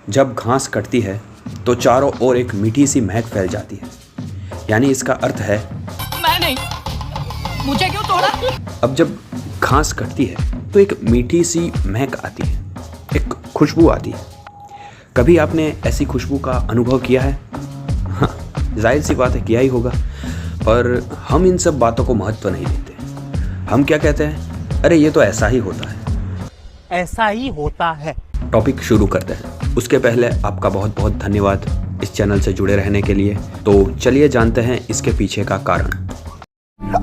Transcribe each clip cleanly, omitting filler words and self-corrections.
जब घास कटती है तो चारों ओर एक मीठी सी महक फैल जाती है। यानी इसका अर्थ है मैं नहीं, मुझे क्यों तोड़ा? अब जब घास कटती है तो एक मीठी सी महक आती है, एक खुशबू आती है। कभी आपने ऐसी खुशबू का अनुभव किया है? हाँ, जाहिर सी बात है किया ही होगा, पर हम इन सब बातों को महत्व नहीं देते। हम क्या कहते हैं, अरे ये तो ऐसा ही होता है। ऐसा ही होता है। टॉपिक शुरू करते हैं। उसके पहले आपका बहुत बहुत धन्यवाद इस चैनल से जुड़े रहने के लिए। तो चलिए जानते हैं इसके पीछे का कारण।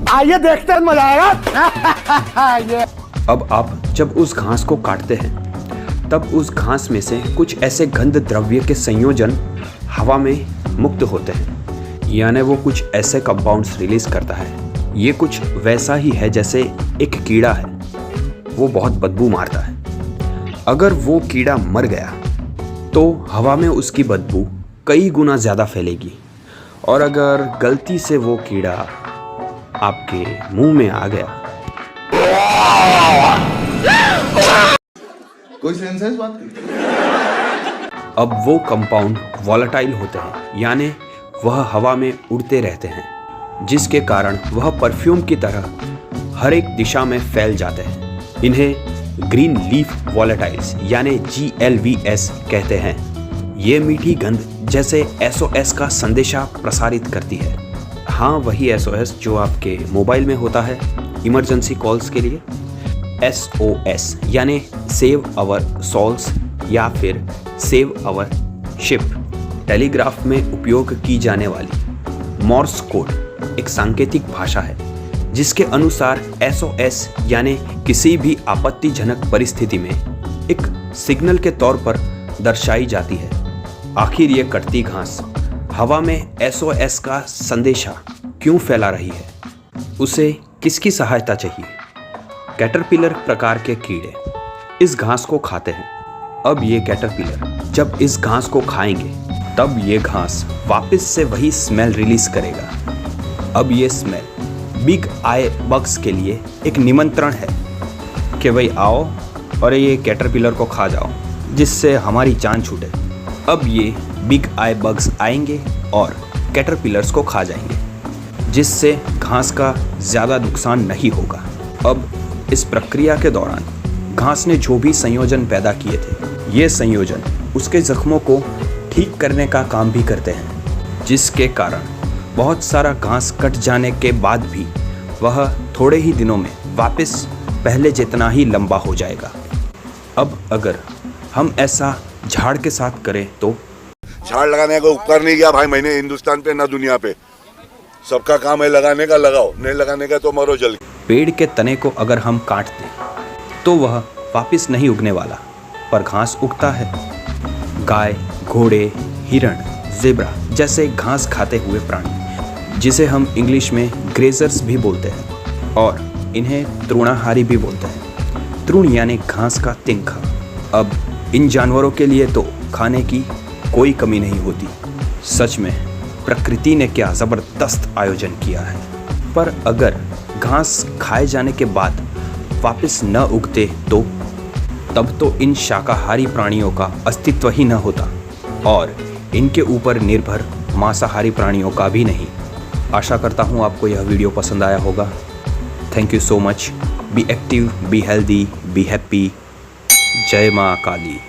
आइए देखते हैं, मजा आएगा। अब आप जब उस घास को काटते हैं तब उस घास में से कुछ ऐसे गंध द्रव्य के संयोजन हवा में मुक्त होते हैं, यानी वो कुछ ऐसे कंपाउंड्स रिलीज करता है। ये कुछ वैसा ही है जैसे एक कीड़ा है, वो बहुत बदबू मारता है। अगर वो कीड़ा मर गया तो हवा में उसकी बदबू कई गुना ज़्यादा फैलेगी, और अगर गलती से वो कीड़ा आपके मुंह में आ गया, कोई सेंस है इस बात की? अब वो कंपाउंड वॉलेटाइल होते हैं, यानी वह हवा में उड़ते रहते हैं, जिसके कारण वह परफ्यूम की तरह हर एक दिशा में फैल जाते हैं। इन्हें ग्रीन लीफ वॉलेटाइल्स यानी GLVS कहते हैं। ये मीठी गंध जैसे SOS का संदेशा प्रसारित करती है। हाँ, वही SOS जो आपके मोबाइल में होता है इमरजेंसी कॉल्स के लिए। SOS यानी सेव आवर सोल्स या फिर सेव आवर शिप। टेलीग्राफ में उपयोग की जाने वाली मॉर्स कोड एक सांकेतिक भाषा है जिसके अनुसार SOS यानी किसी भी आपत्तिजनक परिस्थिति में एक सिग्नल के तौर पर दर्शाई जाती है। आखिर ये कटती घास हवा में SOS का संदेशा क्यों फैला रही है? उसे किसकी सहायता चाहिए? कैटरपिलर प्रकार के कीड़े इस घास को खाते हैं। अब ये कैटरपिलर जब इस घास को खाएंगे तब ये घास वापस से वही स्मेल रिलीज करेगा। अब ये स्मेल बिग आई बग्स के लिए एक निमंत्रण है कि भाई आओ और ये कैटरपिलर को खा जाओ, जिससे हमारी जान छूटे। अब ये बिग आई बग्स आएंगे और कैटरपिलर्स को खा जाएंगे, जिससे घास का ज़्यादा नुकसान नहीं होगा। अब इस प्रक्रिया के दौरान घास ने जो भी संयोजन पैदा किए थे, ये संयोजन उसके जख्मों को ठीक करने का काम भी करते हैं, जिसके कारण बहुत सारा घास कट जाने के बाद भी वह थोड़े ही दिनों में वापस पहले जितना ही लंबा हो जाएगा। अब अगर हम ऐसा झाड़ के साथ करें तो झाड़ लगाने का उपकार नहीं किया भाई मैंने हिंदुस्तान पे ना दुनिया पे। सबका काम है लगाने का, लगाओ, नहीं लगाने का तो मरो जल। पेड़ के तने को अगर हम काट दें तो वह वापस नहीं उगने वाला, पर घास उगता है। गाय, घोड़े, हिरण, ज़ेब्रा जैसे घास खाते हुए प्राणी, जिसे हम इंग्लिश में ग्रेजर्स भी बोलते हैं, और इन्हें तृणाहारी भी बोलते हैं। तृण यानी घास का तिनका। अब इन जानवरों के लिए तो खाने की कोई कमी नहीं होती। सच में प्रकृति ने क्या ज़बरदस्त आयोजन किया है। पर अगर घास खाए जाने के बाद वापस न उगते तो तब तो इन शाकाहारी प्राणियों का अस्तित्व ही न होता, और इनके ऊपर निर्भर मांसाहारी प्राणियों का भी नहीं। आशा करता हूँ आपको यह वीडियो पसंद आया होगा। Thank you so much. Be active, be healthy, be happy. जय माँ काली।